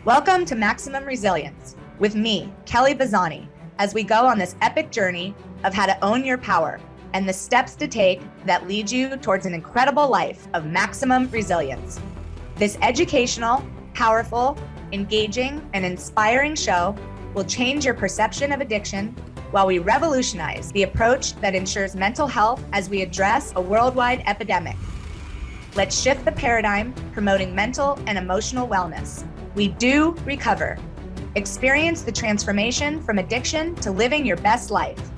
Welcome to Maximum Resilience with me, Kelly Bazzani, as we go on this epic journey of how to own your power and the steps to take that lead you towards an incredible life of maximum resilience. This educational, powerful, engaging, and inspiring show will change your perception of addiction while we revolutionize the approach that ensures mental health as we address a worldwide epidemic. Let's shift the paradigm, promoting mental and emotional wellness. We do recover. Experience the transformation from addiction to living your best life.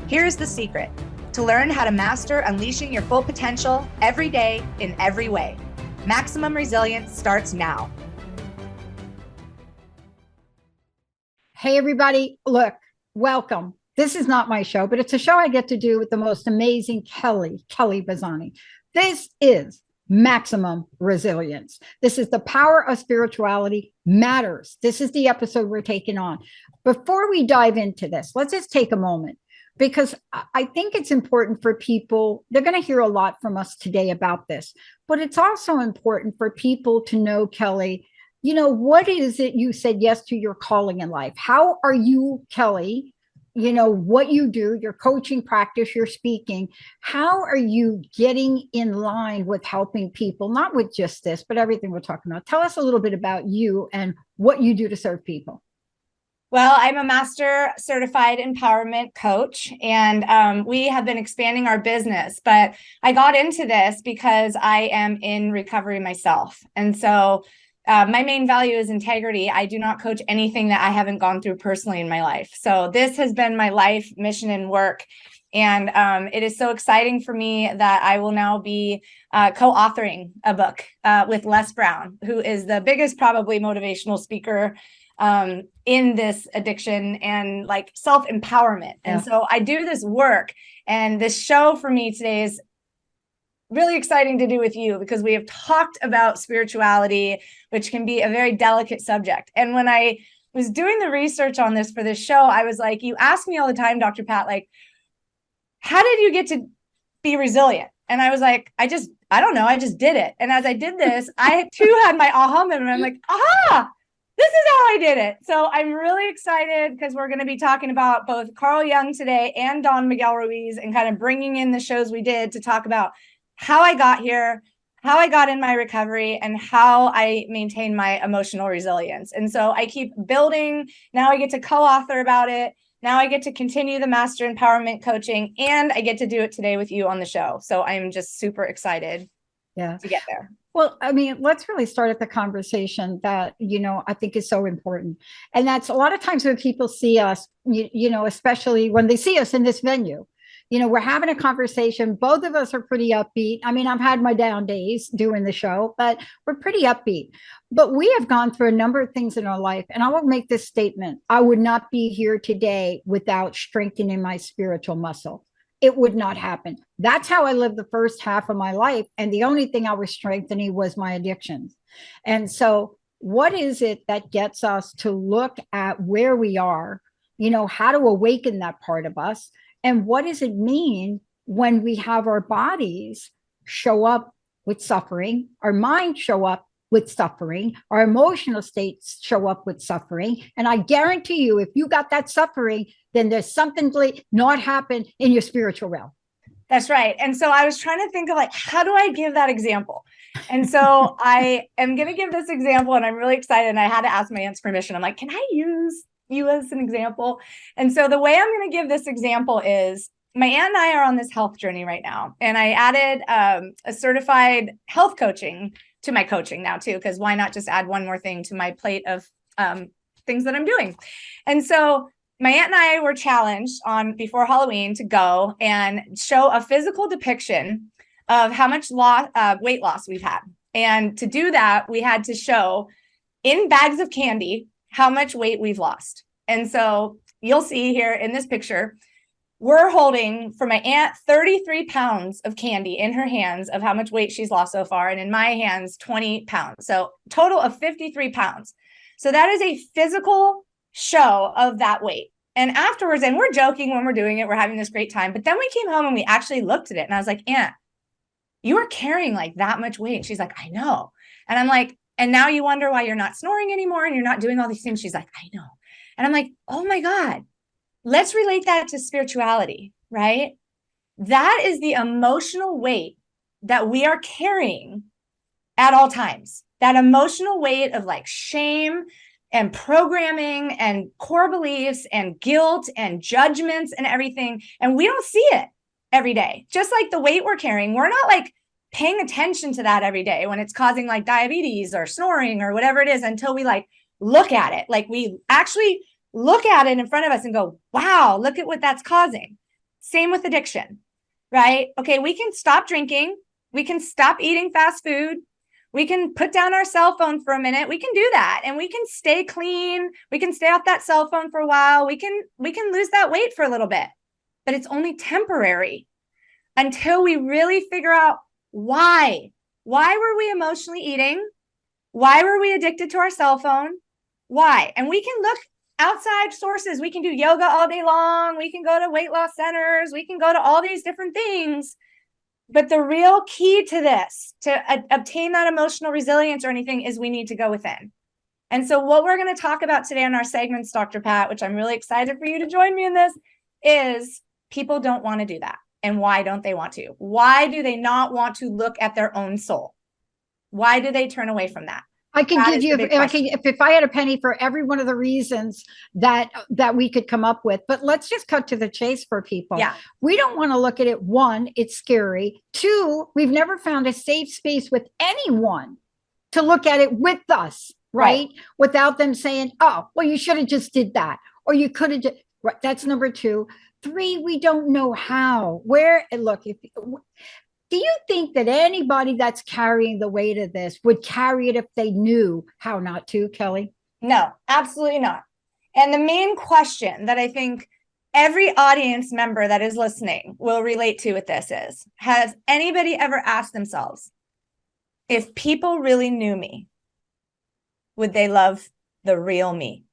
Here's the secret: to learn how to master unleashing your full potential every day in every way. Maximum Resilience starts now. Hey, everybody. Look, welcome. This is not my show, but it's a show I get to do with the most amazing Kelly Bazzani. This is Maximum Resilience. This is the power of spirituality matters. This is the episode we're taking on. Before we dive into this, let's just take a moment, because I think it's important for people. They're going to hear a lot from us today about this, but it's also important for people to know, Kelly, what is it you said yes to your calling in life? How are you, Kelly? What you do, your coaching practice, your speaking, how are you getting in line with helping people, not with just this, but everything we're talking about? Tell us a little bit about you and what you do to serve people. Well, I'm a master certified empowerment coach, and we have been expanding our business, but I got into this because I am in recovery myself. And so my main value is integrity. I do not coach anything that I haven't gone through personally in my life. So this has been my life mission and work. And it is so exciting for me that I will now be co-authoring a book with Les Brown, who is the biggest probably motivational speaker in this addiction and like self-empowerment. Yeah. And so I do this work, and this show for me today is really exciting to do with you, because we have talked about spirituality, which can be a very delicate subject. And when I was doing the research on this for this show, I was like, you ask me all the time, Dr. Pat, like, how did you get to be resilient? And I was like, I don't know. I just did it. And as I did this, I too had my aha moment. I'm like, this is how I did it. So I'm really excited because we're going to be talking about both Carl Jung today and Don Miguel Ruiz, and kind of bringing in the shows we did to talk about how I got here, how I got in my recovery, and how I maintain my emotional resilience. And so I keep building. Now I get to co-author about it. Now I get to continue the master empowerment coaching, and I get to do it today with you on the show. So I'm just super excited to get there. Well, I mean, let's really start at the conversation that, I think is so important. And that's a lot of times when people see us, especially when they see us in this venue, we're having a conversation. Both of us are pretty upbeat. I mean, I've had my down days doing the show, but we're pretty upbeat. But we have gone through a number of things in our life. And I will make this statement: I would not be here today without strengthening my spiritual muscle. It would not happen. That's how I lived the first half of my life. And the only thing I was strengthening was my addictions. And so what is it that gets us to look at where we are, how to awaken that part of us? And what does it mean when we have our bodies show up with suffering, our mind show up with suffering, our emotional states show up with suffering? And I guarantee you, if you got that suffering, then there's something not happen in your spiritual realm. That's right. And so I was trying to think of how do I give that example? And so I am going to give this example, and I'm really excited. And I had to ask my aunt's permission. I'm like, can I use you as an example? And so the way I'm going to give this example is, my aunt and I are on this health journey right now. And I added a certified health coaching to my coaching now too, because why not just add one more thing to my plate of things that I'm doing? And so my aunt and I were challenged before Halloween to go and show a physical depiction of how much weight loss we've had. And to do that, we had to show in bags of candy how much weight we've lost. And so you'll see here in this picture, we're holding, for my aunt, 33 pounds of candy in her hands of how much weight she's lost so far. And in my hands, 20 pounds. So total of 53 pounds. So that is a physical show of that weight. And afterwards, and we're joking when we're doing it, we're having this great time. But then we came home and we actually looked at it. And I was like, Aunt, you are carrying like that much weight. She's like, I know. And I'm like, and now you wonder why you're not snoring anymore and you're not doing all these things. She's like, I know. And I'm like, oh my God, let's relate that to spirituality, right? That is the emotional weight that we are carrying at all times. That emotional weight of like shame and programming and core beliefs and guilt and judgments and everything. And we don't see it every day. Just like the weight we're carrying, we're not like paying attention to that every day when it's causing like diabetes or snoring or whatever it is until we like look at it. Like we actually look at it in front of us and go, wow, look at what that's causing. Same with addiction, right? Okay, we can stop drinking. We can stop eating fast food. We can put down our cell phone for a minute. We can do that and we can stay clean. We can stay off that cell phone for a while. We can lose that weight for a little bit, but it's only temporary until we really figure out why. Why were we emotionally eating? Why were we addicted to our cell phone? Why? And we can look outside sources. We can do yoga all day long. We can go to weight loss centers. We can go to all these different things. But the real key to this, to obtain that emotional resilience or anything, is we need to go within. And so what we're going to talk about today in our segments, Dr. Pat, which I'm really excited for you to join me in this, is people don't want to do that. And why don't they want to? Why do they not want to look at their own soul? Why do they turn away from that? I can give you, if I had a penny for every one of the reasons that we could come up with, but let's just cut to the chase for people. Yeah. We don't want to look at it. One, it's scary. Two, we've never found a safe space with anyone to look at it with us, right? Without them saying, oh, well, you should have just did that. Or you could have just, right. That's number two. Three, we don't know how. Where, look, do you think that anybody that's carrying the weight of this would carry it if they knew how not to, Kelly? No, absolutely not. And the main question that I think every audience member that is listening will relate to with this is, has anybody ever asked themselves, if people really knew me, would they love the real me?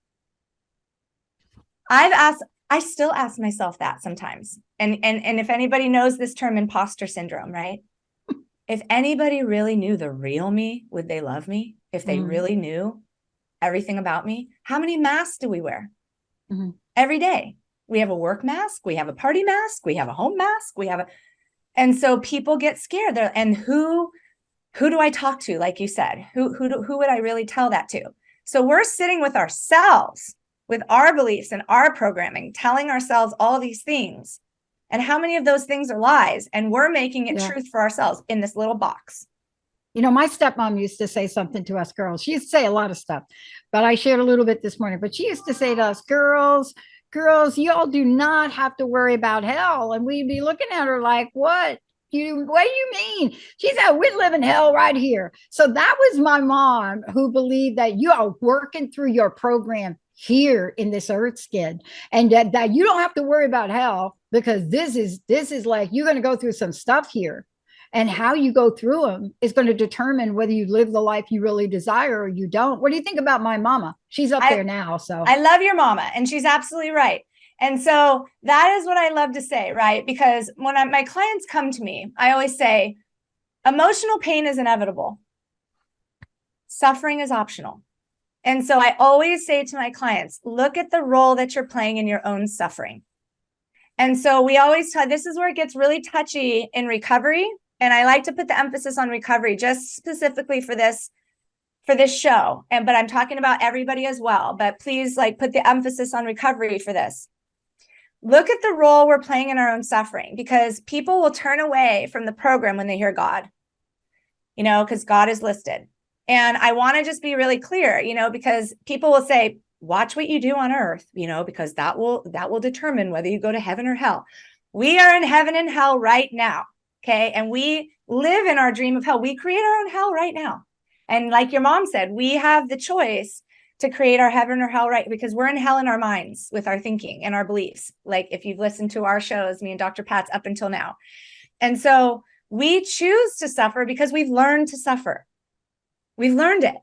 I still ask myself that sometimes. And if anybody knows this term, imposter syndrome, right? If anybody really knew the real me, would they love me? If they really knew everything about me, how many masks do we wear? Every day? We have a work mask, we have a party mask, we have a home mask, and so people get scared. And who do I talk to? Like you said, who would I really tell that to? So we're sitting with ourselves, with our beliefs and our programming, telling ourselves all these things. And how many of those things are lies? And we're making it truth for ourselves in this little box. You know, my stepmom used to say something to us girls. She used to say a lot of stuff, but I shared a little bit this morning. But she used to say to us, girls, y'all do not have to worry about hell. And we'd be looking at her like, what do you mean? She said, we live in hell right here. So that was my mom, who believed that you are working through your program here in this earth skin, and that you don't have to worry about hell, because this is like, you're going to go through some stuff here, and how you go through them is going to determine whether you live the life you really desire or you don't. What do you think about my mama? She's up there now. So I love your mama, and she's absolutely right. And so that is what I love to say, right? Because when my clients come to me, I always say, emotional pain is inevitable. Suffering is optional. And so I always say to my clients, look at the role that you're playing in your own suffering. And so we always this is where it gets really touchy in recovery. And I like to put the emphasis on recovery just specifically for this show. But I'm talking about everybody as well. But please, like, put the emphasis on recovery for this. Look at the role we're playing in our own suffering, because people will turn away from the program when they hear God, because God is listed. And I want to just be really clear, because people will say, watch what you do on earth, because that will determine whether you go to heaven or hell. We are in heaven and hell right now. Okay. And we live in our dream of hell. We create our own hell right now. And like your mom said, we have the choice to create our heaven or hell, right? Because we're in hell in our minds with our thinking and our beliefs. Like if you've listened to our shows, me and Dr. Pat's up until now. And so we choose to suffer because we've learned to suffer. We've learned it.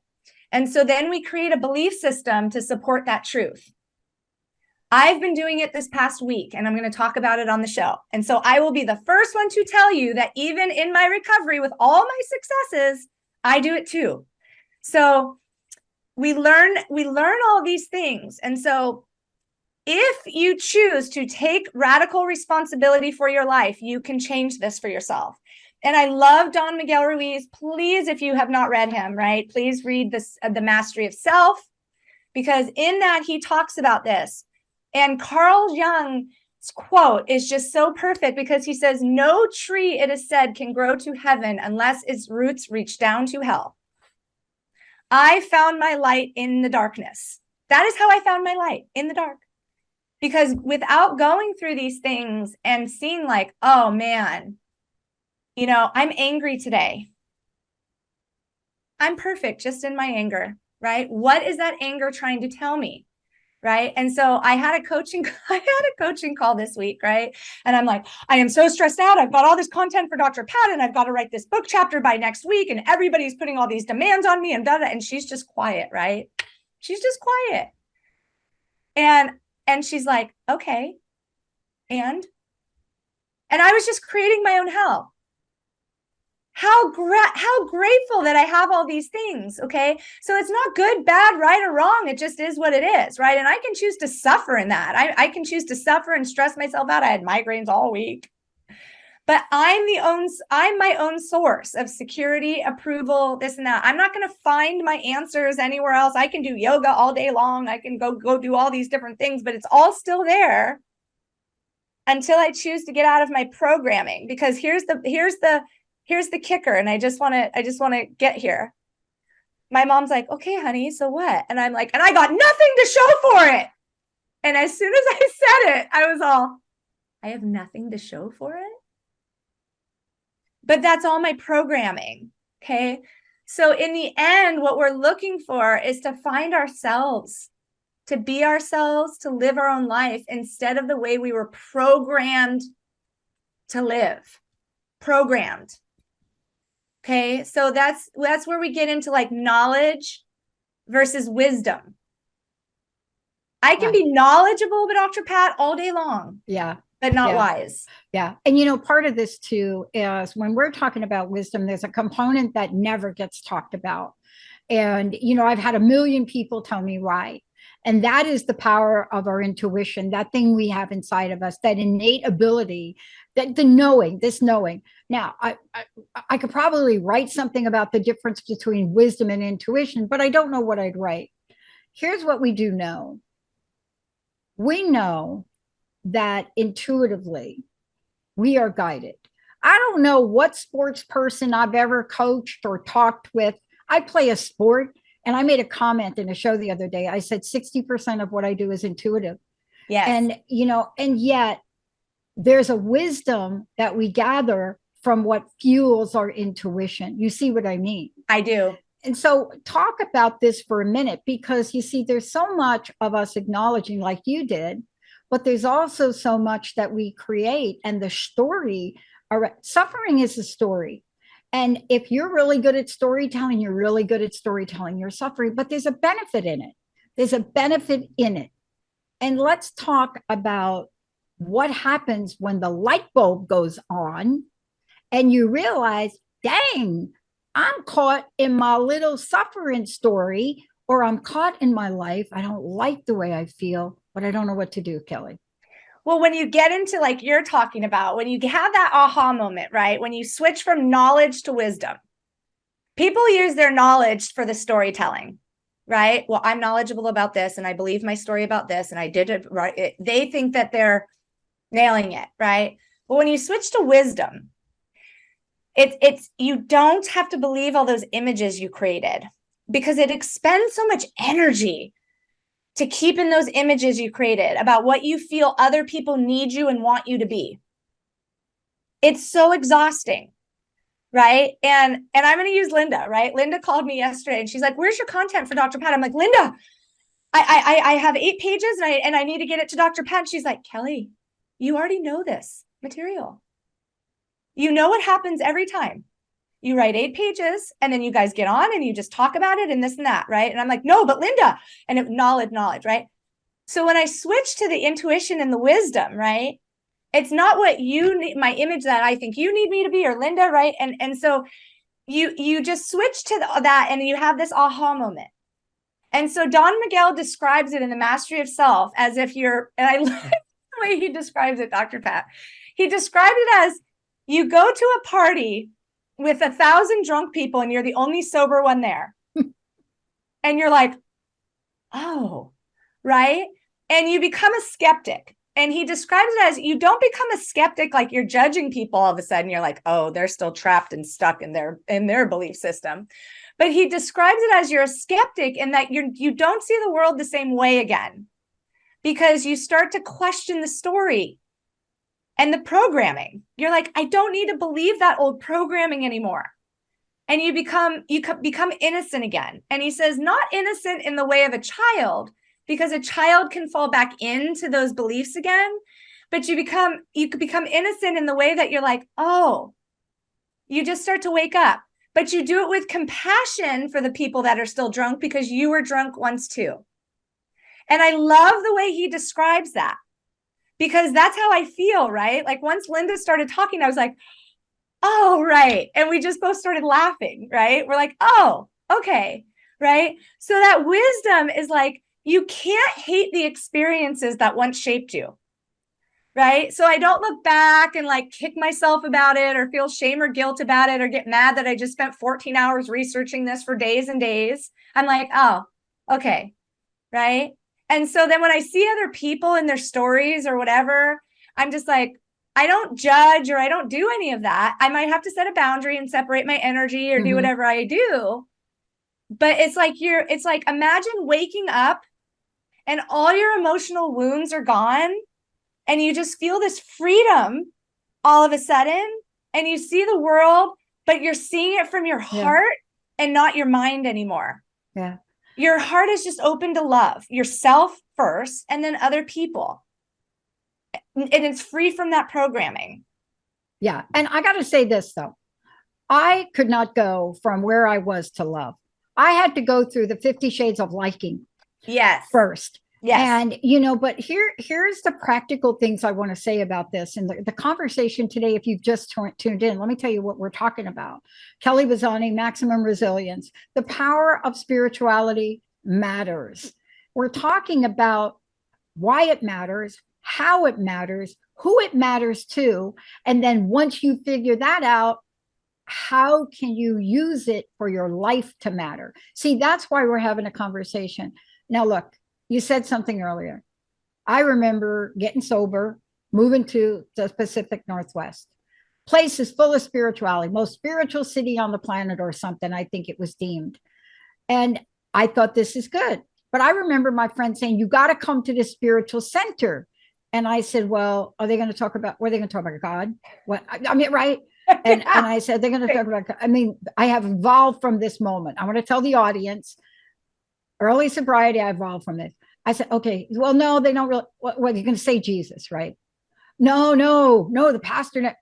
And so then we create a belief system to support that truth. I've been doing it this past week, and I'm going to talk about it on the show. And so I will be the first one to tell you that even in my recovery with all my successes, I do it too. So we learn all these things. And so if you choose to take radical responsibility for your life, you can change this for yourself. And I love Don Miguel Ruiz. Please, if you have not read him, right, please read this, The Mastery of Self, because in that he talks about this. And Carl Jung's quote is just so perfect, because he says, no tree, it is said, can grow to heaven unless its roots reach down to hell. I found my light in the darkness. That is how I found my light, in the dark. Because without going through these things and seeing like, oh man, you know, I'm angry today. I'm perfect just in my anger, right? What is that anger trying to tell me? Right. And so I had a coaching call this week. Right. And I'm like, I am so stressed out. I've got all this content for Dr. Pat, and I've got to write this book chapter by next week. And everybody's putting all these demands on me, and blah, blah, and she's just quiet. Right. She's just quiet. And she's like, okay. And I was just creating my own hell. How grateful that I have all these things. Okay. So it's not good, bad, right, or wrong. It just is what it is. Right. And I can choose to suffer in that. I can choose to suffer and stress myself out. I had migraines all week, but I'm my own source of security, approval, this and that. I'm not going to find my answers anywhere else. I can do yoga all day long. I can go do all these different things, but it's all still there until I choose to get out of my programming. Because here's the kicker. And I just want to get here. My mom's like, okay, honey, so what? And I'm like, and I got nothing to show for it. And as soon as I said it, I was all, I have nothing to show for it. But that's all my programming. Okay. So in the end, what we're looking for is to find ourselves, to be ourselves, to live our own life instead of the way we were programmed to live. Programmed. Okay, so that's where we get into like knowledge versus wisdom. I can be knowledgeable about Dr. Pat all day long. Yeah. But not wise. Yeah. And, you know, part of this too is when we're talking about wisdom, there's a component that never gets talked about. And, you know, I've had a million people tell me why. And that is the power of our intuition, that thing we have inside of us, that innate ability, that the knowing, this knowing. Now, I could probably write something about the difference between wisdom and intuition, but I don't know what I'd write. Here's what we do know. We know that intuitively we are guided. I don't know what sports person I've ever coached or talked with. I play a sport, and I made a comment in a show the other day. I said 60% of what I do is intuitive. Yes. And, you know, and yet there's a wisdom that we gather from what fuels our intuition. You see what I mean? I do. And so talk about this for a minute, because you see, there's so much of us acknowledging, like you did, but there's also so much that we create. And the story, suffering is a story. And if you're really good at storytelling, you're really good at storytelling your suffering, but there's a benefit in it. There's a benefit in it. And let's talk about what happens when the light bulb goes on and you realize, dang, I'm caught in my little suffering story, or I'm caught in my life. I don't like the way I feel, but I don't know what to do, Kelly. Well, when you get into like you're talking about, when you have that aha moment, right? When you switch from knowledge to wisdom, people use their knowledge for the storytelling, right? Well, I'm knowledgeable about this, and I believe my story about this, and I did it right. They think that they're nailing it, right? But when you switch to wisdom, it's you don't have to believe all those images you created, because it expends so much energy to keep in those images you created about what you feel other people need you and want you to be. It's so exhausting, right? And I'm going to use Linda, right? Linda called me yesterday and she's like, where's your content for Dr. Pat? I'm like, Linda, I have 8 pages and I need to get it to Dr. Pat. She's like, Kelly, you already know this material. You know what happens every time. You write 8 pages and then you guys get on and you just talk about it and this and that, right? And I'm like, no, but Linda, and knowledge, right? So when I switch to the intuition and the wisdom, right? It's not what you need, my image that I think you need me to be, or Linda, right? And so you just switch to that, and you have this aha moment. And so Don Miguel describes it in The Mastery of Self as if you're, and I love the way he describes it, Dr. Pat. He described it as you go to a party with 1,000 drunk people and you're the only sober one there. And you're like, oh, right? And you become a skeptic. And he describes it as you don't become a skeptic like you're judging people all of a sudden. You're like, oh, they're still trapped and stuck in their belief system. But he describes it as you're a skeptic, and that you don't see the world the same way again, because you start to question the story and the programming. You're like, I don't need to believe that old programming anymore. And you become innocent again. And he says, not innocent in the way of a child, because a child can fall back into those beliefs again, but you could become innocent in the way that you're like, oh, you just start to wake up. But you do it with compassion for the people that are still drunk, because you were drunk once too. And I love the way he describes that, because that's how I feel, right? Like once Linda started talking, I was like, oh, right. And we just both started laughing, right? We're like, oh, okay, right? So that wisdom is like, you can't hate the experiences that once shaped you, right? So I don't look back and like kick myself about it, or feel shame or guilt about it, or get mad that I just spent 14 hours researching this for days and days. I'm like, oh, okay, right? And so then when I see other people and their stories or whatever, I'm just like, I don't judge, or I don't do any of that. I might have to set a boundary and separate my energy, or do whatever I do. But it's like imagine waking up and all your emotional wounds are gone, and you just feel this freedom all of a sudden, and you see the world, but you're seeing it from your heart and not your mind anymore. Yeah. Your heart is just open to love yourself first, and then other people. And it's free from that programming. Yeah. And I got to say this, though. I could not go from where I was to love. I had to go through the 50 shades of liking. Yes. First. Yes. And, but here's the practical things I want to say about this. And the conversation today, if you've just tuned in, let me tell you what we're talking about. Kelly Bazzani, maximum resilience. The power of spirituality matters. We're talking about why it matters, how it matters, who it matters to. And then once you figure that out, how can you use it for your life to matter? See, that's why we're having a conversation. Now, look, you said something earlier. I remember getting sober, moving to the Pacific Northwest. Place is full of spirituality, most spiritual city on the planet or something, I think it was deemed. And I thought, this is good. But I remember my friend saying, you got to come to the spiritual center. And I said, well, were they going to talk about God? What? I mean, right? And I said, they're going to talk about God. I mean, I have evolved from this moment. I want to tell the audience, early sobriety, I evolved from this. I said, okay, well, no, they don't really, what you're going to say Jesus, right? No, the pastor,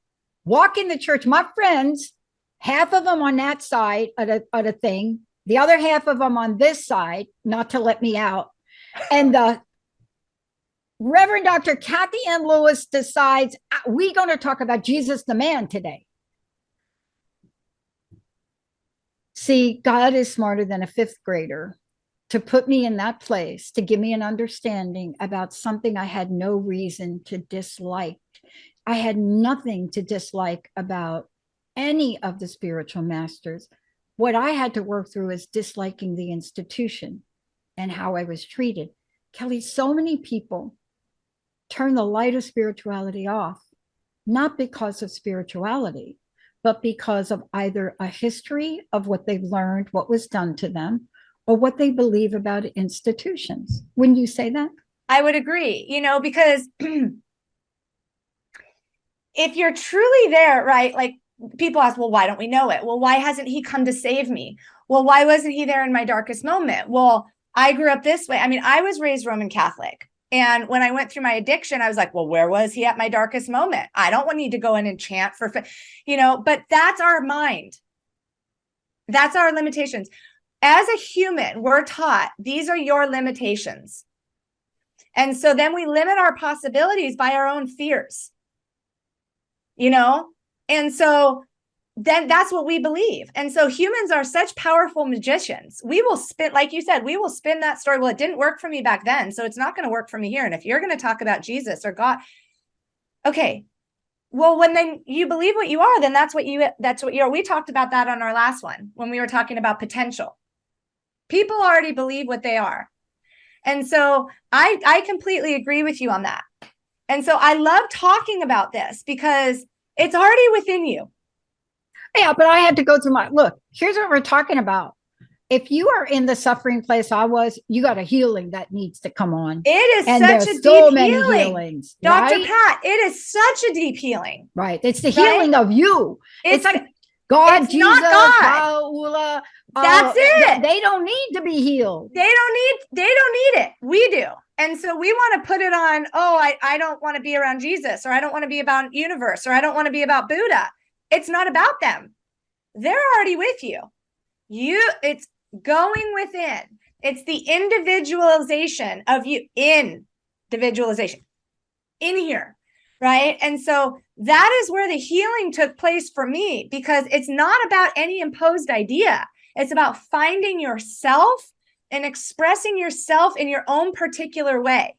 walk in the church. My friends, half of them on that side of a thing, the other half of them on this side, not to let me out. And the Reverend Dr. Kathy Ann Lewis decides we're going to talk about Jesus the man today. See, God is smarter than a fifth grader to put me in that place, to give me an understanding about something I had no reason to dislike. I had nothing to dislike about any of the spiritual masters. What I had to work through is disliking the institution and how I was treated. Kelly, so many people turn the light of spirituality off, not because of spirituality, but because of either a history of what they've learned, what was done to them, or what they believe about institutions. Wouldn't you say that? I would agree, because if you're truly there, right? Like people ask, well, why don't we know it? Well, why hasn't he come to save me? Well, why wasn't he there in my darkest moment? Well, I grew up this way. I mean, I was raised Roman Catholic. And when I went through my addiction, I was like, well, where was he at my darkest moment? I don't need to go in and chant but that's our mind. That's our limitations. As a human, we're taught these are your limitations. And so then we limit our possibilities by our own fears, And so then that's what we believe. And so humans are such powerful magicians. We will spin, like you said, we will spin that story. Well, it didn't work for me back then, so it's not going to work for me here. And if you're going to talk about Jesus or God, okay, well, when then you believe what you are, then that's what you are. We talked about that on our last one when we were talking about potential. People already believe what they are. And so I completely agree with you on that. And so I love talking about this because it's already within you. Yeah, but I had to go through look, here's what we're talking about. If you are in the suffering place I was, you got a healing that needs to come on. It is and such a so deep many healing. Healings, Dr. right? Pat, it is such a deep healing. Right. It's the healing of you. It's like God, it's Jesus, not God. That's it. They don't need to be healed. They don't need it. We do. And so we want to put it on, I don't want to be around Jesus, or I don't want to be about universe, or I don't want to be about Buddha. It's not about them. They're already with you. It's going within. It's the individualization of you, individualization in here, right? And so that is where the healing took place for me, because it's not about any imposed idea. It's about finding yourself and expressing yourself in your own particular way.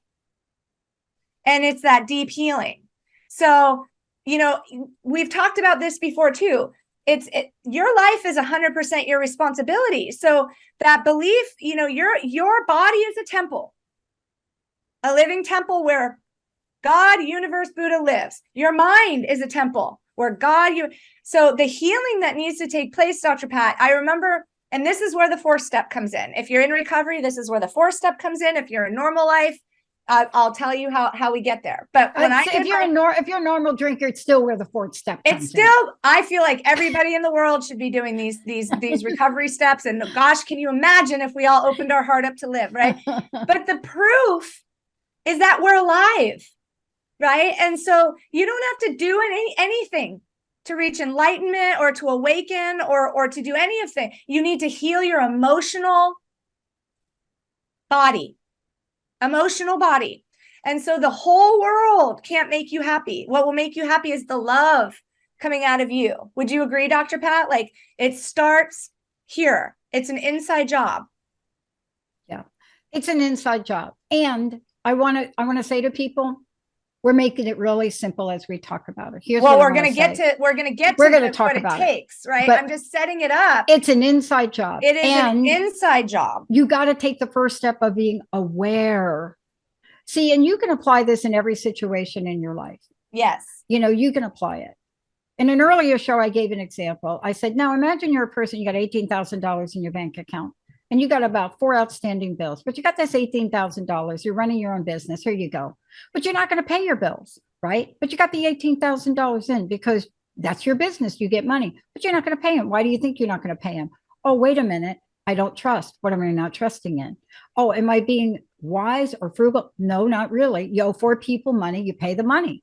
And it's that deep healing. So, we've talked about this before too. Your life is 100% your responsibility. So that belief, your body is a temple, a living temple where God, universe, Buddha lives. Your mind is a temple where so the healing that needs to take place, Dr. Pat, I remember, and this is where the 4th step comes in. If you're in recovery, this is where the 4th step comes in. If you're in normal life, I'll tell you how we get there. But when if you're a normal drinker, it's still where the 4th step comes in. I feel like everybody in the world should be doing these recovery steps. And gosh, can you imagine if we all opened our heart up to live, right? But the proof is that we're alive, right? And so you don't have to do anything to reach enlightenment or to awaken or to do any of things. You need to heal your emotional body. And so the whole world can't make you happy. What will make you happy is the love coming out of you. Would you agree, Dr. Pat? Like, it starts here. It's an inside job. Yeah, it's an inside job. And I want to say to people, we're making it really simple as we talk about it. We're going to get to what it takes, right? I'm just setting it up. It's an inside job. It is an inside job. You got to take the first step of being aware. See, and you can apply this in every situation in your life. Yes. You can apply it. In an earlier show, I gave an example. I said, now imagine you're a person, you got $18,000 in your bank account. And you got about 4 outstanding bills, but you got this $18,000. You're running your own business. Here you go. But you're not going to pay your bills, right? But you got the $18,000 in because that's your business. You get money, but you're not going to pay them. Why do you think you're not going to pay them? Oh, wait a minute. I don't trust. What am I not trusting in? Oh, am I being wise or frugal? No, not really. You owe 4 people money. You pay the money,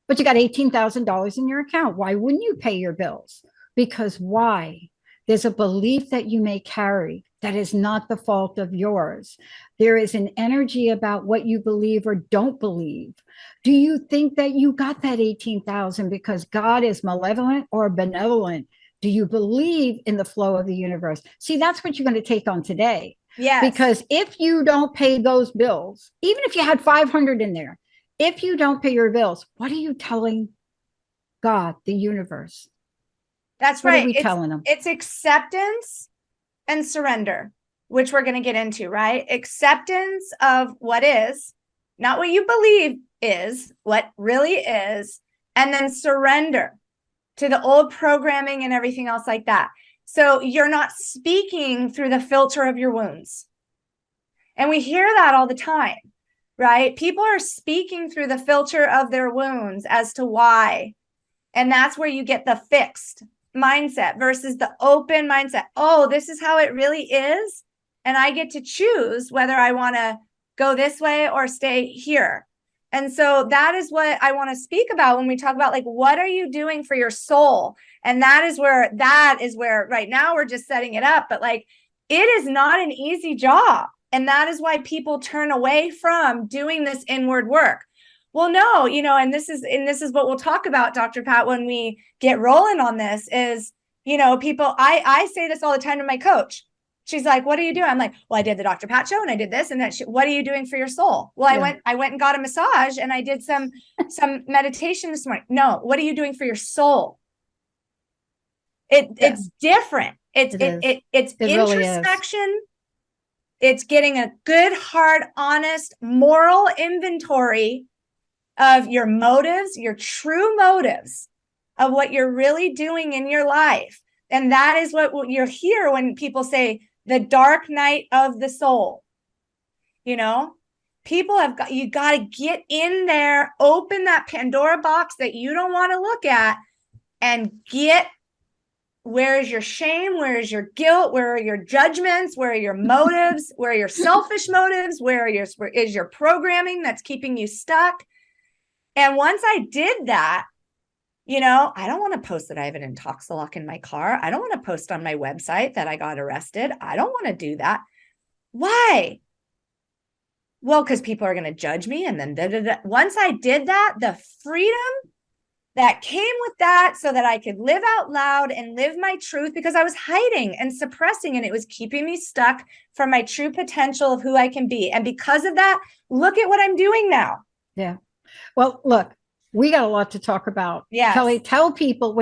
but you got $18,000 in your account. Why wouldn't you pay your bills? Because why? There's a belief that you may carry that is not the fault of yours. There is an energy about what you believe or don't believe. Do you think that you got that 18,000 because God is malevolent or benevolent? Do you believe in the flow of the universe? See, that's what you're going to take on today. Yes. Because if you don't pay those bills, even if you had 500 in there, if you don't pay your bills, what are you telling God, the universe? That's right. What are we telling them? It's acceptance and surrender, which we're going to get into, right? Acceptance of what is, not what you believe is, what really is, and then surrender to the old programming and everything else like that. So you're not speaking through the filter of your wounds. And we hear that all the time, right? People are speaking through the filter of their wounds as to why. And that's where you get the fixed mindset versus the open mindset. Oh, this is how it really is. And I get to choose whether I want to go this way or stay here. And so that is what I want to speak about when we talk about, like, what are you doing for your soul? And that is where right now we're just setting it up. But like, it is not an easy job. And that is why people turn away from doing this inward work. Well, no, and this is what we'll talk about, Dr. Pat, when we get rolling on this is, people, I say this all the time to my coach. She's like, what are you doing? I'm like, well, I did the Dr. Pat show and I did this and that. What are you doing for your soul? Well, I went and got a massage and I did some meditation this morning. No, what are you doing for your soul? It's different. It's introspection. Really, it's getting a good, hard, honest, moral inventory of your motives, your true motives of what you're really doing in your life. And that is what you're hear when people say the dark night of the soul. People you got to get in there, open that Pandora box that you don't want to look at, and get, where is your shame? Where is your guilt? Where are your judgments? Where are your motives? Where are your selfish motives? Where is your programming that's keeping you stuck? And once I did that, I don't want to post that I have an Intoxilock in my car. I don't want to post on my website that I got arrested. I don't want to do that. Why? Well, because people are going to judge me. And then once I did that, the freedom that came with that, so that I could live out loud and live my truth, because I was hiding and suppressing, and it was keeping me stuck from my true potential of who I can be. And because of that, look at what I'm doing now. Yeah. Well, look, we got a lot to talk about. Yes. Kelly, tell people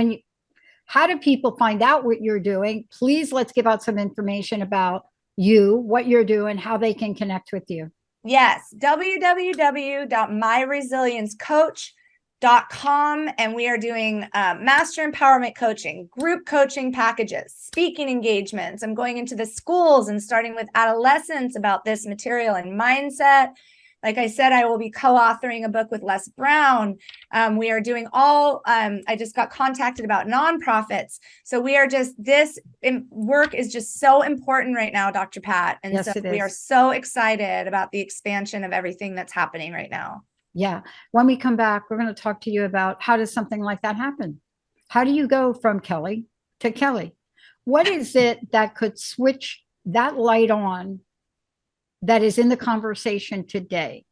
how do people find out what you're doing? Please, let's give out some information about you, what you're doing, how they can connect with you. Yes. www.myresiliencecoach.com. And we are doing master empowerment coaching, group coaching packages, speaking engagements. I'm going into the schools and starting with adolescents about this material and mindset. Like I said, I will be co-authoring a book with Les Brown. We are doing I just got contacted about nonprofits. So we are this work is just so important right now, Dr. Pat. And yes, so we are so excited about the expansion of everything that's happening right now. Yeah. When we come back, we're going to talk to you about how does something like that happen? How do you go from Kelly to Kelly? What is it that could switch that light on that is in the conversation today?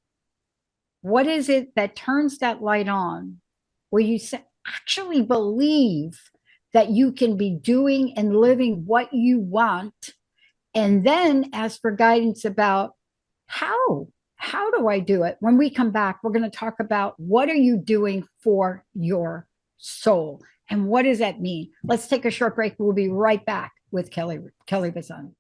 What is it that turns that light on where you actually believe that you can be doing and living what you want? And then ask for guidance about how do I do it? When we come back, we're going to talk about what are you doing for your soul and what does that mean? Let's take a short break. We'll be right back with Kelly Bazzani.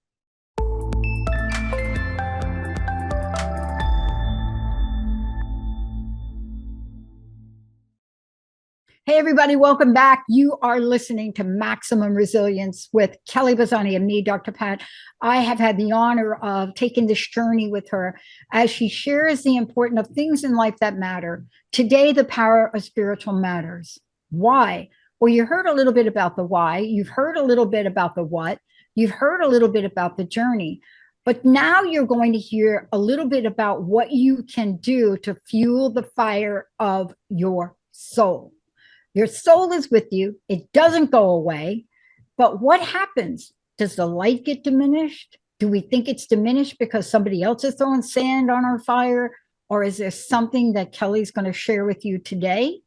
Hey, everybody, welcome back. You are listening to Maximum Resilience with Kelly Bazzani and me, Dr. Pat. I have had the honor of taking this journey with her as she shares the importance of things in life that matter. Today, the power of spiritual matters. Why? Well, you heard a little bit about the why. You've heard a little bit about the what. You've heard a little bit about the journey. But now you're going to hear a little bit about what you can do to fuel the fire of your soul. Your soul is with you. It doesn't go away. But what happens? Does the light get diminished? Do we think it's diminished because somebody else is throwing sand on our fire? Or is there something that Kelly's going to share with you today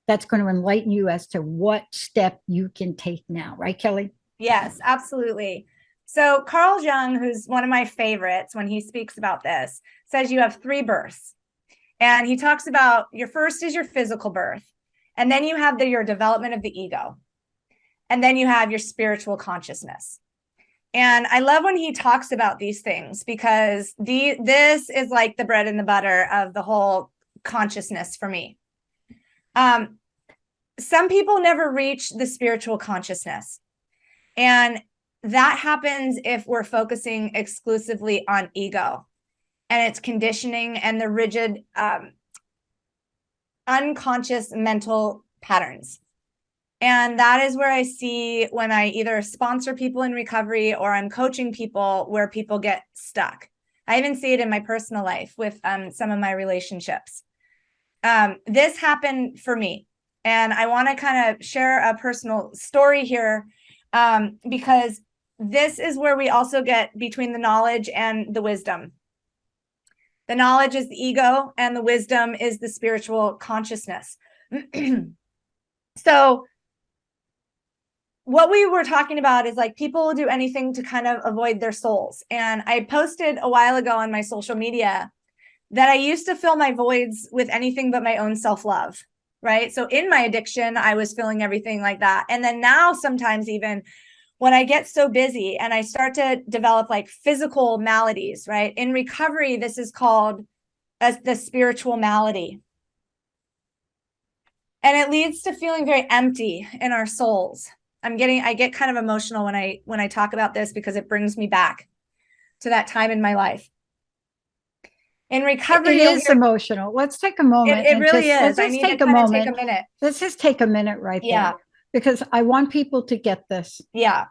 that's going to enlighten you as to what step you can take now? Right, Kelly? Yes, absolutely. So Carl Jung, who's one of my favorites when he speaks about this, says you have 3 births. And he talks about your first is your physical birth. And then you have your development of the ego. And then you have your spiritual consciousness. And I love when he talks about these things because this is like the bread and the butter of the whole consciousness for me. Some people never reach the spiritual consciousness. And that happens if we're focusing exclusively on ego and its conditioning and the rigid unconscious mental patterns. And that is where I see when I either sponsor people in recovery or I'm coaching people where people get stuck. I even see it in my personal life with some of my relationships. This happened for me. And I want to kind of share a personal story here because this is where we also get between the knowledge and the wisdom. The knowledge is the ego, and the wisdom is the spiritual consciousness. So what we were talking about is like people will do anything to kind of avoid their souls. And I posted a while ago on my social media that I used to fill my voids with anything but my own self-love, right? So in my addiction, I was filling everything like that. And then now sometimes even when I get so busy and I start to develop like physical maladies, right? In recovery, this is called as the spiritual malady. And it leads to feeling very empty in our souls. I get kind of emotional when I talk about this because it brings me back to that time in my life. In recovery, it is emotional. Let's take a moment. It really is. Let's just take a moment. Take a minute. Let's just take a minute right there. Because I want people to get this. Yeah.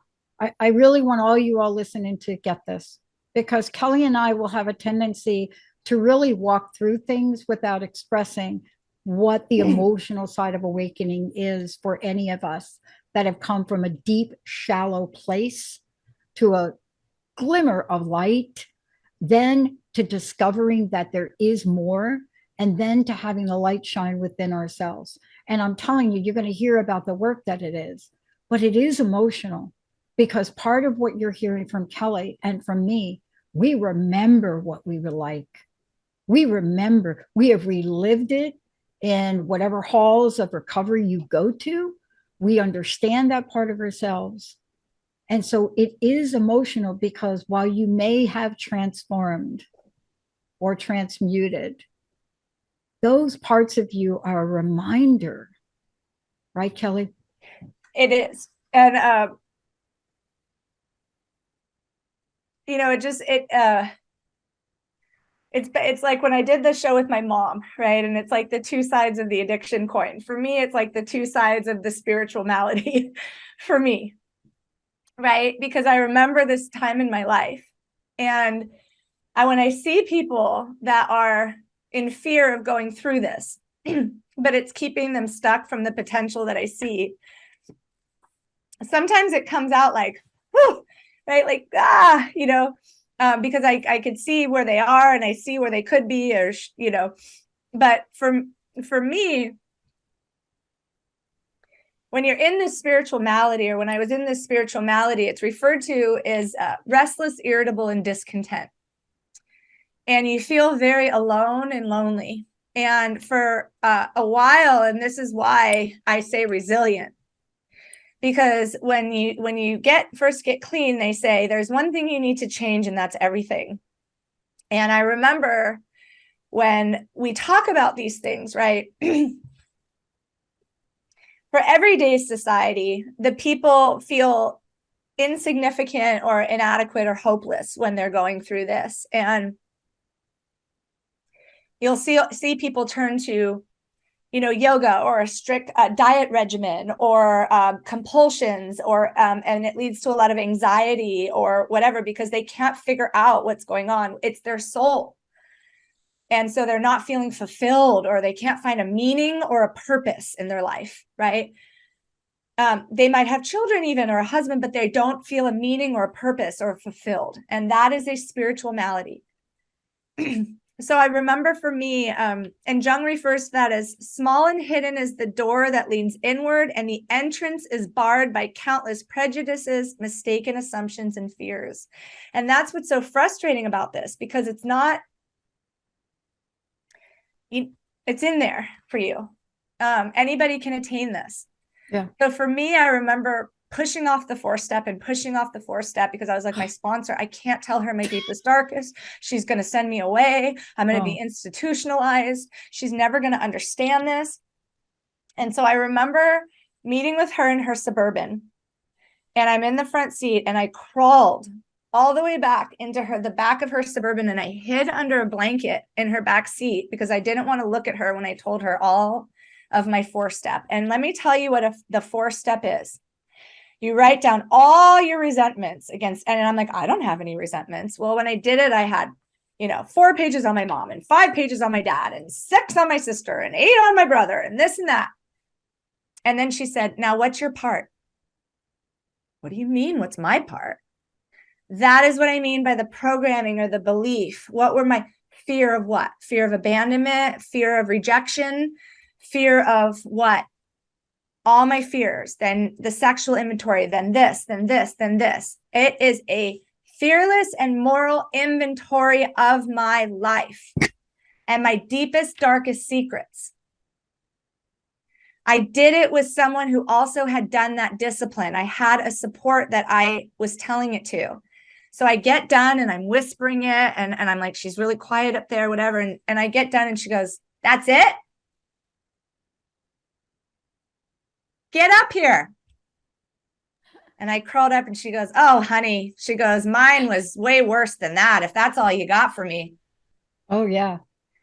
I really want all you all listening to get this. Because Kelly and I will have a tendency to really walk through things without expressing what the emotional side of awakening is for any of us that have come from a deep, shallow place to a glimmer of light, then to discovering that there is more, and then to having the light shine within ourselves. And I'm telling you, you're going to hear about the work that it is, but it is emotional because part of what you're hearing from Kelly and from me, we remember what we were like. We remember, we have relived it in whatever halls of recovery you go to. We understand that part of ourselves. And so it is emotional because while you may have transformed or transmuted, those parts of you are a reminder, right, Kelly? It is. And, you know, it's like when I did the show with my mom, right? And it's like the two sides of the addiction coin. For me, it's like the two sides of the spiritual malady for me, right? Because I remember this time in my life. And when I see people that are in fear of going through this, but it's keeping them stuck from the potential that I see, sometimes it comes out like, whew, right? Like, you know, because I could see where they are and I see where they could be, or, you know, but for me, when you're in this spiritual malady, or when I was in this spiritual malady, it's referred to as restless, irritable, and discontent. And you feel very alone and lonely. And for a while, and this is why I say resilient, because when you first get clean, they say there's one thing you need to change, and that's everything. And I remember when we talk about these things, right? For everyday society, the people feel insignificant or inadequate or hopeless when they're going through this. And you'll see people turn to, you know, yoga or a strict diet regimen, or compulsions, or and it leads to a lot of anxiety or whatever, because they can't figure out what's going on. It's their soul. And so they're not feeling fulfilled, or they can't find a meaning or a purpose in their life, right? They might have children even, or a husband, but they don't feel a meaning or a purpose or fulfilled. And that is a spiritual malady. So I remember for me, and Jung refers to that as small and hidden is the door that leads inward, and the entrance is barred by countless prejudices, mistaken assumptions, and fears. And that's what's so frustrating about this, because it's not, it's in there for you. Anybody can attain this. Yeah. So for me, I remember pushing off the 4-step because I was like, my sponsor, I can't tell her my deepest, darkest. She's going to send me away. I'm going to be institutionalized. She's never going to understand this. And so I remember meeting with her in her Suburban, and I'm in the front seat, and I crawled all the way back into the back of her Suburban, and I hid under a blanket in her back seat because I didn't want to look at her when I told her all of my 4-step. And let me tell you what the 4-step is. You write down all your resentments against, and I'm like, I don't have any resentments. Well, when I did it, I had, 4 pages on my mom, and 5 pages on my dad, and 6 on my sister, and 8 on my brother, and this and that. And then she said, now what's your part? What do you mean, what's my part? That is what I mean by the programming or the belief. What were my fear of what? Fear of abandonment, fear of rejection, fear of what? All my fears, then the sexual inventory, then this, then this, then this. It is a fearless and moral inventory of my life and my deepest, darkest secrets. I did it with someone who also had done that discipline. I had a support that I was telling it to. So I get done and I'm whispering it and I'm like, she's really quiet up there, whatever. And I get done and she goes, that's it? Get up here. And I crawled up and she goes, oh, honey, she goes, mine was way worse than that. If that's all you got for me. Oh, yeah.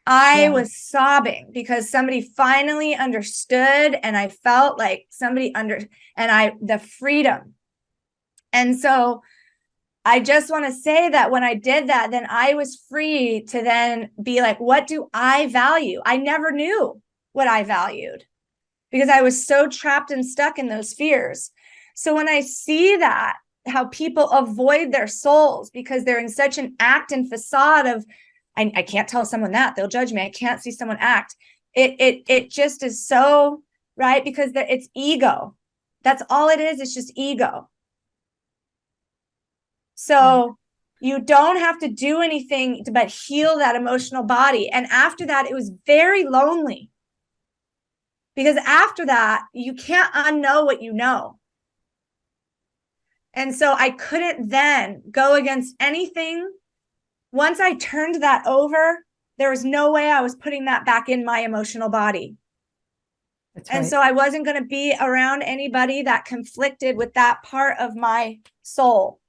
I was sobbing because somebody finally understood, and I felt like somebody the freedom. And so I just want to say that when I did that, then I was free to then be like, what do I value? I never knew what I valued because I was so trapped and stuck in those fears. So when I see that, how people avoid their souls because they're in such an act and facade of, I can't tell someone that, they'll judge me. I can't see someone act. It just is so, right? Because it's ego. That's all it is. It's just ego. So you don't have to do anything but heal that emotional body. And after that, it was very lonely. Because after that, you can't unknow what you know. And so I couldn't then go against anything. Once I turned that over, there was no way I was putting that back in my emotional body. That's and right. So I wasn't going to be around anybody that conflicted with that part of my soul.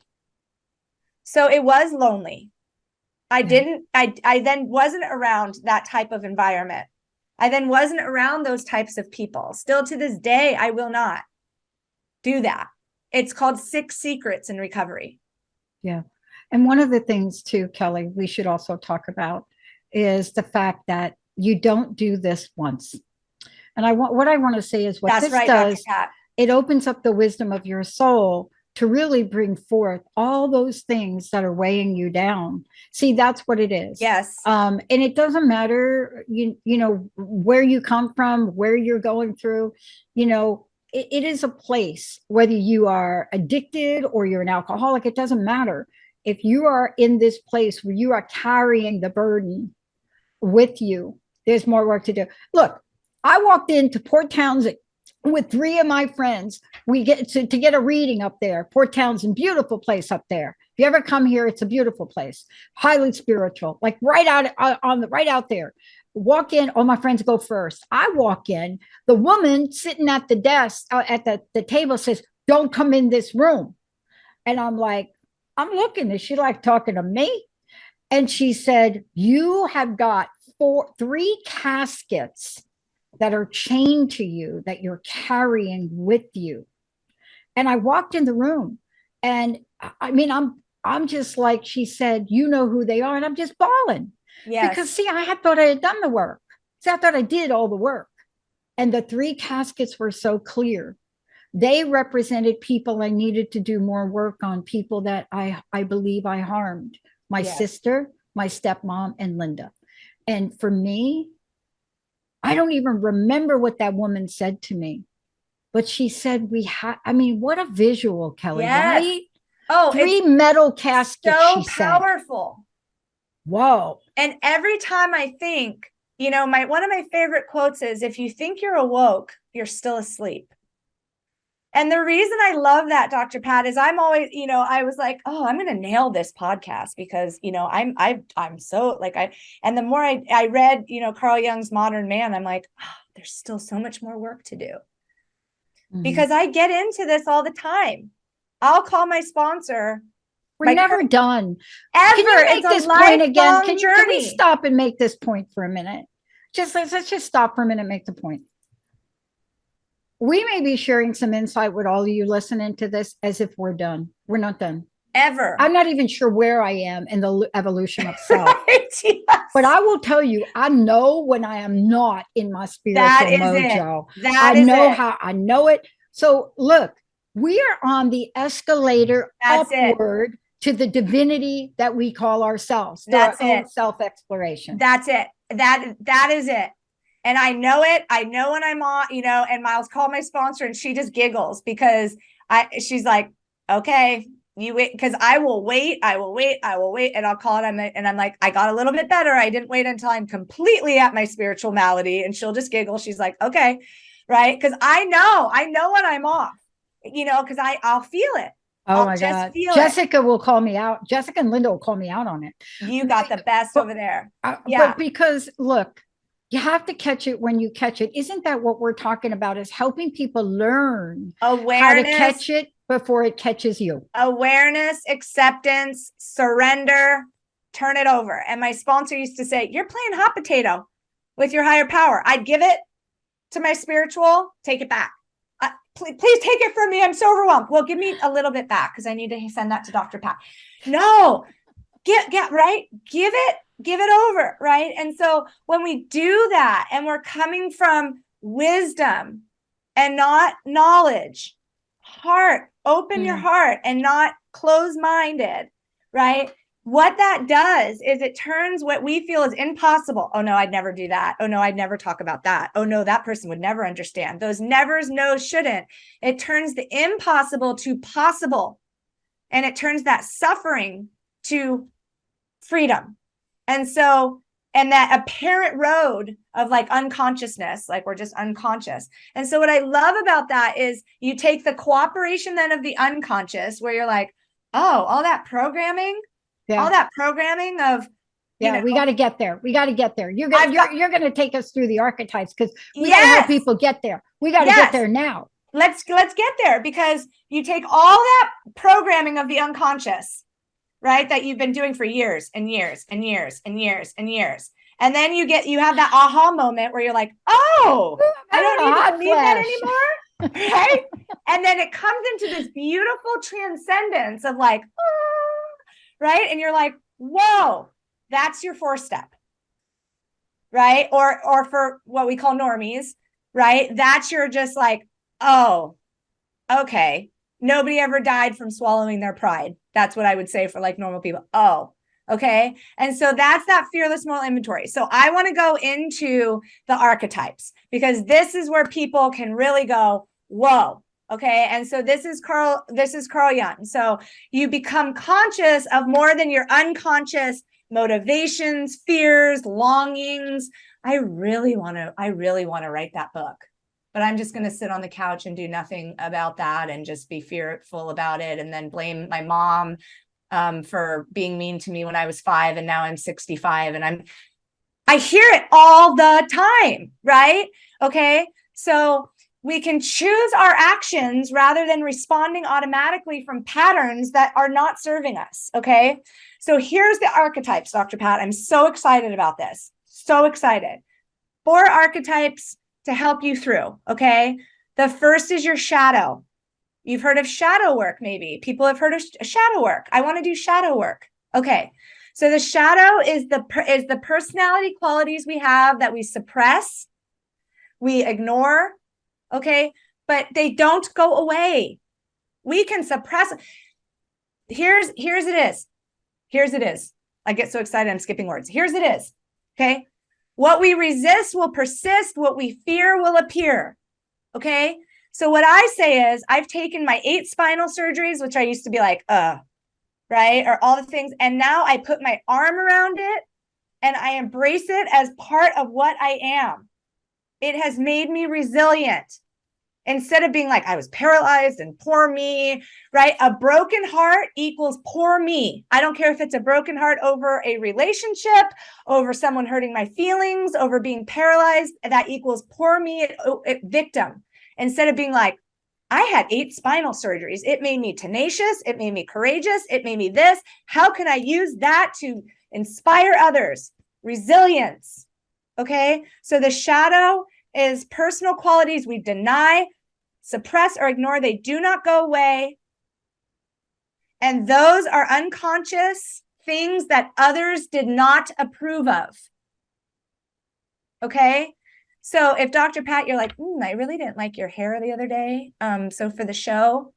So it was lonely. I then wasn't around that type of environment. I then wasn't around those types of people. Still to this day, I will not do that. It's called 6 secrets in recovery. Yeah. And one of the things too, Kelly, we should also talk about is the fact that you don't do this once. And what I want to say is what this does, it opens up the wisdom of your soul to really bring forth all those things that are weighing you down. See, that's what it is. Yes. And it doesn't matter, you know, where you come from, where you're going through, you know, it is a place, whether you are addicted or you're an alcoholic, it doesn't matter. If you are in this place where you are carrying the burden with you, there's more work to do. Look, I walked into Port Townsend with 3 of my friends. We get to get a reading up there. Port Townsend, beautiful place up there. If you ever come here, it's a beautiful place, highly spiritual, like right out there. Walk in, all my friends go first. I walk in, the woman sitting at the desk, at the table says, don't come in this room. And I'm like, I'm looking, is she like talking to me? And she said, you have got 3 caskets that are chained to you that you're carrying with you. And I walked in the room and I mean, I'm just like, she said, you know who they are. And I'm just bawling. Yes. Because see, I had thought I had done the work. See, I thought I did all the work. And the 3 caskets were so clear. They represented people I needed to do more work on, people that I believe I harmed. My sister, my stepmom, and Linda. And for me, I don't even remember what that woman said to me. But she said I mean, what a visual, Kelly, right? Oh, 3 metal caskets, so powerful. Whoa. And every time I think, you know, one of my favorite quotes is, if you think you're awoke, you're still asleep. And the reason I love that, Dr. Pat, is I'm always, you know, I was like, oh, I'm going to nail this podcast because, you know, I'm so like, and the more I read, you know, Carl Jung's Modern Man, I'm like, oh, there's still so much more work to do. Because I get into this all the time. I'll call my sponsor. We're never done. Ever. Can you make this point again? Can we stop and make this point for a minute? Let's just stop for a minute and make the point. We may be sharing some insight with all of you listening to this as if we're done. We're not done. Ever. I'm not even sure where I am in the evolution of self. Right? Yes. But I will tell you, I know when I am not in my spiritual mojo. I know it. So look, we are on the escalator upward to the divinity that we call ourselves, through That's our own it. self-exploration. That's it. That is it. And I know it. I know when I'm on, and Miles called my sponsor and she just giggles because she's like, okay, you wait, because I will wait. And I'll call it. And I'm like, I got a little bit better. I didn't wait until I'm completely at my spiritual malady. And she'll just giggle. She's like, okay. Right. Because I know when I'm off, because I'll feel it. Oh I'll my just God. feel Jessica will call me out. Jessica and Linda will call me out on it. You got the best But- over there. Yeah. But because look, you have to catch it when you catch it. Isn't that what we're talking about? Is helping people learn how to catch it before it catches you. Awareness, acceptance, surrender, turn it over. And my sponsor used to say, you're playing hot potato with your higher power. I'd give it to my spiritual, take it back. Please take it from me. I'm so overwhelmed. Well, give me a little bit back because I need to send that to Dr. Pat. No, get right. Give it over. Right. And so when we do that and we're coming from wisdom and not knowledge, heart, open your heart and not closed-minded, right? What that does is it turns what we feel is impossible. Oh no, I'd never do that. Oh no, I'd never talk about that. Oh no, that person would never understand. Those nevers, no, shouldn't. It turns the impossible to possible. And it turns that suffering to freedom. And that apparent road of like unconsciousness, like we're just unconscious. And so what I love about that is you take the cooperation then of the unconscious where you're like, oh, all that programming of, we got to get there. We got to get there. You're going to take us through the archetypes because we got to help people get there. We got to get there now. Let's get there because you take all that programming of the unconscious, right? That you've been doing for years and years and years and years and years. And then you have that aha moment where you're like, oh, I don't need to believe that anymore. Right. And then it comes into this beautiful transcendence of like, oh, right. And you're like, whoa, that's your 4th step. Right. Or for what we call normies, right? That's your just like, oh, okay. Nobody ever died from swallowing their pride. That's what I would say for like normal people. Oh, okay. And so that's that fearless moral inventory. So I want to go into the archetypes because this is where people can really go, whoa. Okay. And so this is Carl Jung. So you become conscious of more than your unconscious motivations, fears, longings. I really want to write that book. But I'm just going to sit on the couch and do nothing about that and just be fearful about it and then blame my mom for being mean to me when I was 5 and now I'm 65 and I hear it all the time, right? Okay. So we can choose our actions rather than responding automatically from patterns that are not serving us. Okay. So here's the archetypes, Dr. Pat. I'm so excited about this. So excited. 4 archetypes to help you through. Okay. The first is your shadow. You've heard of shadow work. Maybe people have heard of shadow work. I want to do shadow work. Okay. So the shadow is the personality qualities we have that we suppress, we ignore. Okay. But they don't go away. We can suppress. Here's it is. I get so excited. I'm skipping words. Here's it is. Okay. What we resist will persist. What we fear will appear. Okay. So what I say is I've taken my 8 spinal surgeries, which I used to be like, right. Or all the things. And now I put my arm around it and I embrace it as part of what I am. It has made me resilient. Instead of being like, I was paralyzed and poor me, right? A broken heart equals poor me. I don't care if it's a broken heart over a relationship, over someone hurting my feelings, over being paralyzed, that equals poor me, victim. Instead of being like, I had 8 spinal surgeries. It made me tenacious. It made me courageous. It made me this. How can I use that to inspire others? Resilience. Okay. So the shadow is personal qualities we deny, suppress, or ignore. They do not go away. And those are unconscious things that others did not approve of. Okay. So if Dr. Pat, you're like, I really didn't like your hair the other day. So for the show,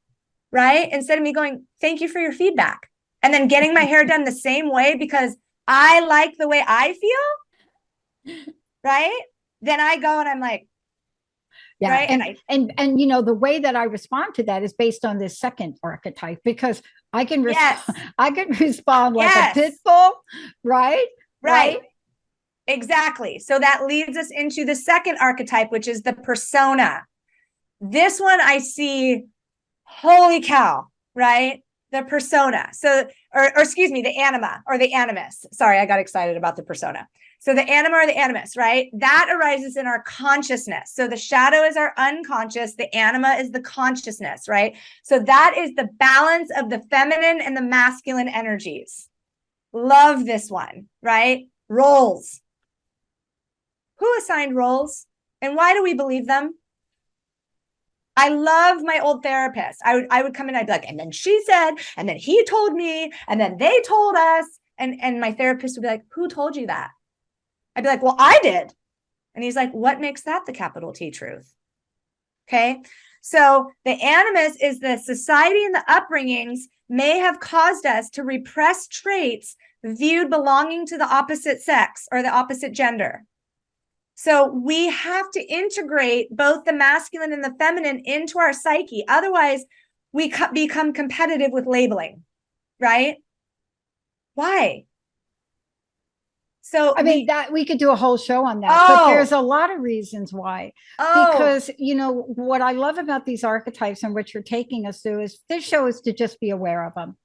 right? Instead of me going, thank you for your feedback. and then getting my hair done the same way because I like the way I feel, right? Then I go and I'm like, Yeah. right. And you know, the way that I respond to that is based on this second archetype, because I can respond, I can respond like a pit bull, right? Right. Exactly. So that leads us into the second archetype, which is the persona. This one I see, holy cow, right? The persona. So, or excuse me, the anima or the animus. Sorry, I got excited about the persona. So the anima or the animus, right? That arises in our consciousness. So the shadow is our unconscious. The anima is the consciousness, right? So that is the balance of the feminine and the masculine energies. Love this one, right? Roles. Who assigned roles? And why do we believe them? I love my old therapist. I would come in, I'd be like, and then she said, and then he told me, and then they told us. And my therapist would be like, who told you that? I'd be like, well, I did. And he's like, what makes that the capital T truth? Okay. So the animus is the society and the upbringings may have caused us to repress traits viewed belonging to the opposite sex or the opposite gender. So we have to integrate both the masculine and the feminine into our psyche. Otherwise, we become competitive with labeling, right? Why? So I mean, that we could do a whole show on that, but there's a lot of reasons why. Because, you know, what I love about these archetypes and what you're taking us through is this show is to just be aware of them.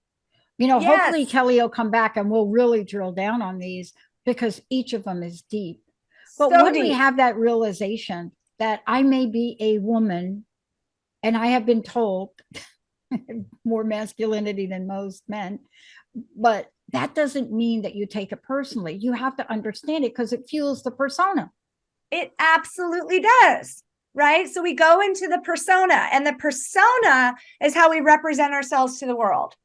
You know, hopefully Kelly will come back and we'll really drill down on these because each of them is deep. But when we have that realization that I may be a woman and I have been told more masculinity than most men, but that doesn't mean that you take it personally. You have to understand it because it fuels the persona. It absolutely does, right? So we go into the persona, and the persona is how we represent ourselves to the world.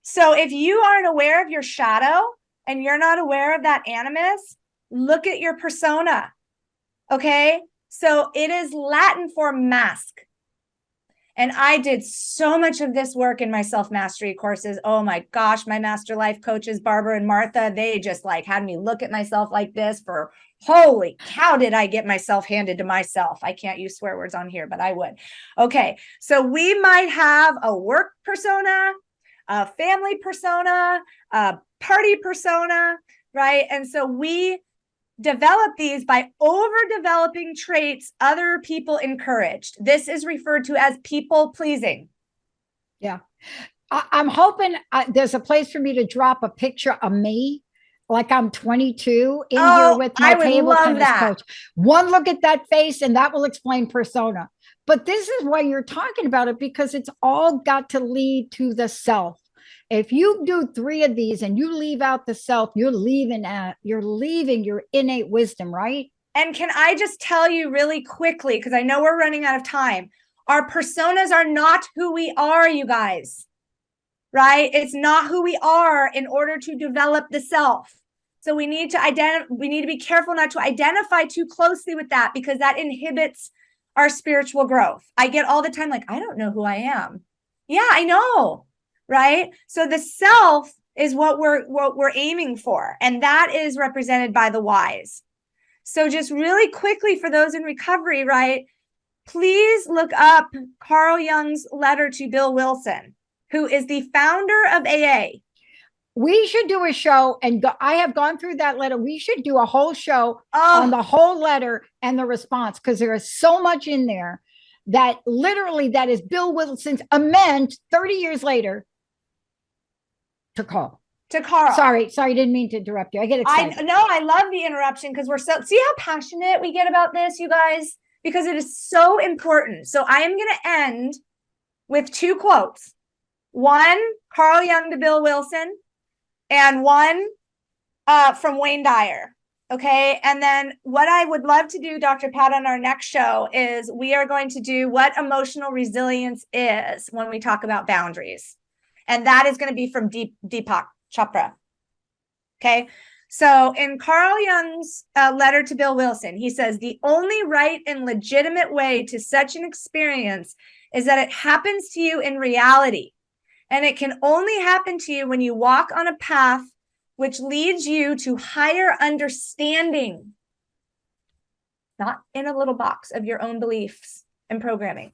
So if you aren't aware of your shadow and you're not aware of that animus, look at your persona. Okay. So it is Latin for mask. And I did so much of this work in my self-mastery courses. Oh my gosh, my master life coaches, Barbara and Martha, they just like had me look at myself like this for, holy cow, did I get myself handed to myself. I can't use swear words on here, but I would. Okay. So we might have a work persona, a family persona, a party persona, right? And so we develop these by overdeveloping traits other people encouraged. This is referred to as people pleasing. Yeah. I'm hoping there's a place for me to drop a picture of me like I'm 22 in here with my table tennis coach. One look at that face and that will explain persona. But this is why you're talking about it, because it's all got to lead to the self. If you do 3 of these and you leave out the self, you're leaving your innate wisdom, right? And can I just tell you really quickly, because I know we're running out of time, our personas are not who we are, you guys, right? It's not who we are in order to develop the self. So we need to be careful not to identify too closely with that, because that inhibits our spiritual growth. I get all the time, like, I don't know who I am. Yeah, I know. Right? So the self is what we're aiming for. And that is represented by the whys. So just really quickly for those in recovery, right? Please look up Carl Jung's letter to Bill Wilson, who is the founder of AA. We should do a show, and I have gone through that letter. We should do a whole show on the whole letter and the response, because there is so much in there that literally that is Bill Wilson's amend 30 years later to Carl. Sorry, didn't mean to interrupt you. I get excited. I love the interruption, because we're so, see how passionate we get about this, you guys, because it is so important. So I am going to end with 2 quotes. One, Carl Jung to Bill Wilson, and one from Wayne Dyer. Okay. And then what I would love to do, Dr. Pat, on our next show is we are going to do what emotional resilience is when we talk about boundaries. And that is going to be from Deepak Chopra. Okay. So in Carl Jung's letter to Bill Wilson, he says, the only right and legitimate way to such an experience is that it happens to you in reality. And it can only happen to you when you walk on a path which leads you to higher understanding, not in a little box of your own beliefs and programming.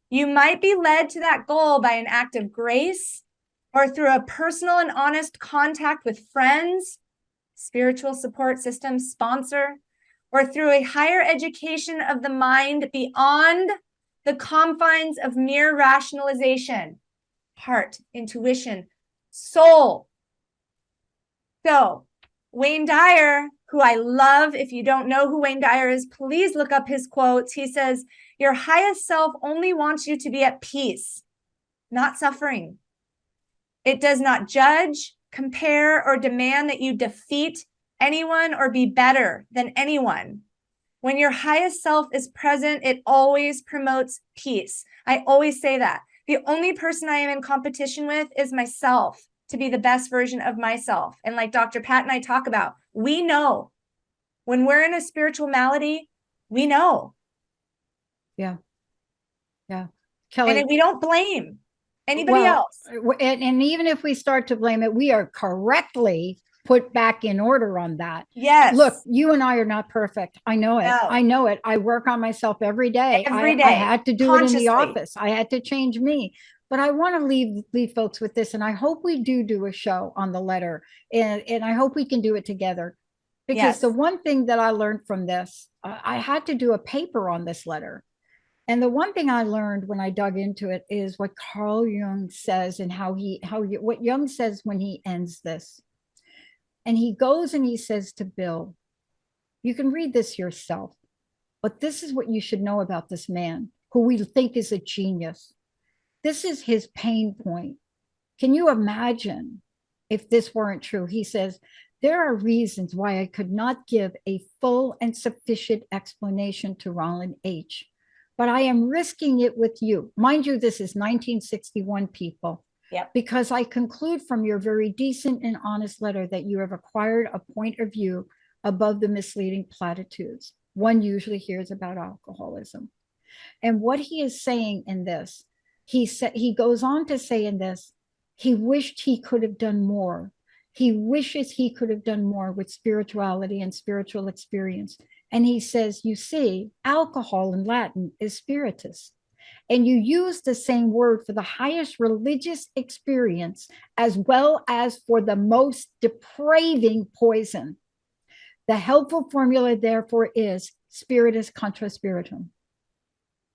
You might be led to that goal by an act of grace or through a personal and honest contact with friends, spiritual support system, sponsor, or through a higher education of the mind beyond the confines of mere rationalization, heart, intuition, soul. So Wayne Dyer, who I love, if you don't know who Wayne Dyer is, please look up his quotes. He says, your highest self only wants you to be at peace, not suffering. It does not judge, compare, or demand that you defeat anyone or be better than anyone. When your highest self is present, it always promotes peace. I always say that. The only person I am in competition with is myself, to be the best version of myself. And like Dr. Pat and I talk about, we know when we're in a spiritual malady, we know. Yeah. Yeah. Kelly, and we don't blame anybody else. And even if we start to blame it, we are correctly put back in order on that. Yes. Look, you and I are not perfect. I know it. No. I know it. I work on myself every day. I had to do it in the office. I had to change me. But I want to leave folks with this, and I hope we do a show on the letter, and I hope we can do it together. Because the one thing that I learned from this, I had to do a paper on this letter. And the one thing I learned when I dug into it is what Carl Jung says, and what Jung says when he ends this. And he goes and he says to Bill, you can read this yourself, but this is what you should know about this man who we think is a genius. This is his pain point. Can you imagine if this weren't true? He says, there are reasons why I could not give a full and sufficient explanation to Roland H., but I am risking it with you. Mind you, this is 1961, people. Yep. Because I conclude from your very decent and honest letter that you have acquired a point of view above the misleading platitudes one usually hears about alcoholism. And what he is saying in this, he goes on to say in this, he wished he could have done more. He wishes he could have done more with spirituality and spiritual experience. And he says, you see, alcohol in Latin is spiritus. And you use the same word for the highest religious experience as well as for the most depraving poison. The helpful formula, therefore, is spiritus contra spiritum.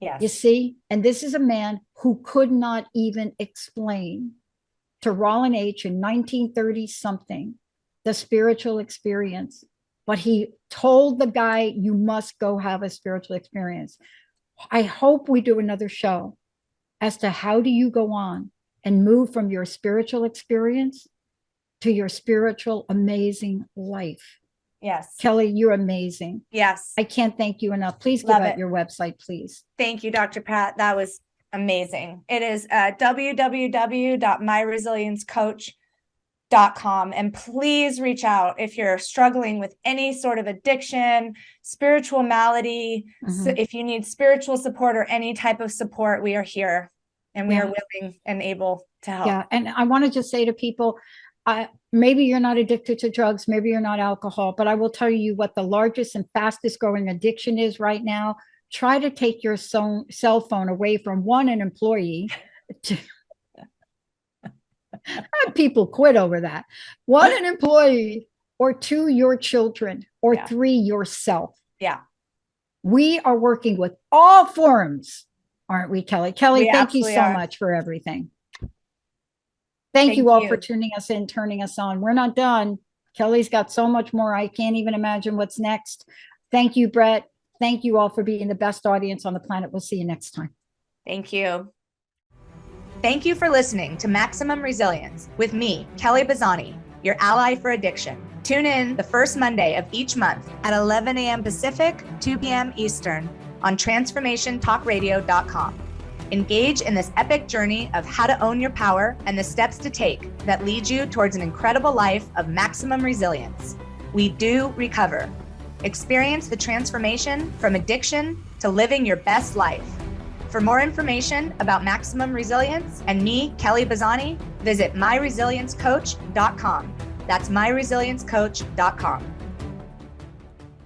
Yes. You see, and this is a man who could not even explain to Roland H. in 1930 something the spiritual experience, but he told the guy, you must go have a spiritual experience. I hope we do another show as to how do you go on and move from your spiritual experience to your spiritual amazing life. Yes. Kelly, you're amazing. Yes. I can't thank you enough. Please give out your website, please. Thank you, Dr. Pat. That was amazing. It is www.myresiliencecoach.com. And please reach out if you're struggling with any sort of addiction, spiritual malady. So if you need spiritual support or any type of support, we are here and we are willing and able to help. Yeah. And I want to just say to people, maybe you're not addicted to drugs, maybe you're not alcohol, but I will tell you what the largest and fastest growing addiction is right now. Try to take your cell phone away from an employee. People quit over that. An employee, or 2, your children, or 3, yourself. Yeah. We are working with all forms, aren't we, Kelly? Kelly, thank you so much for everything. Thank you all for tuning us in, turning us on. We're not done. Kelly's got so much more. I can't even imagine what's next. Thank you, Brett. Thank you all for being the best audience on the planet. We'll see you next time. Thank you. Thank you for listening to Maximum Resilience with me, Kelly Bazzani, your ally for addiction. Tune in the first Monday of each month at 11 a.m. Pacific, 2 p.m. Eastern on transformationtalkradio.com. Engage in this epic journey of how to own your power and the steps to take that lead you towards an incredible life of maximum resilience. We do recover. Experience the transformation from addiction to living your best life. For more information about Maximum Resilience and me, Kelly Bazzani, visit myresiliencecoach.com. That's myresiliencecoach.com.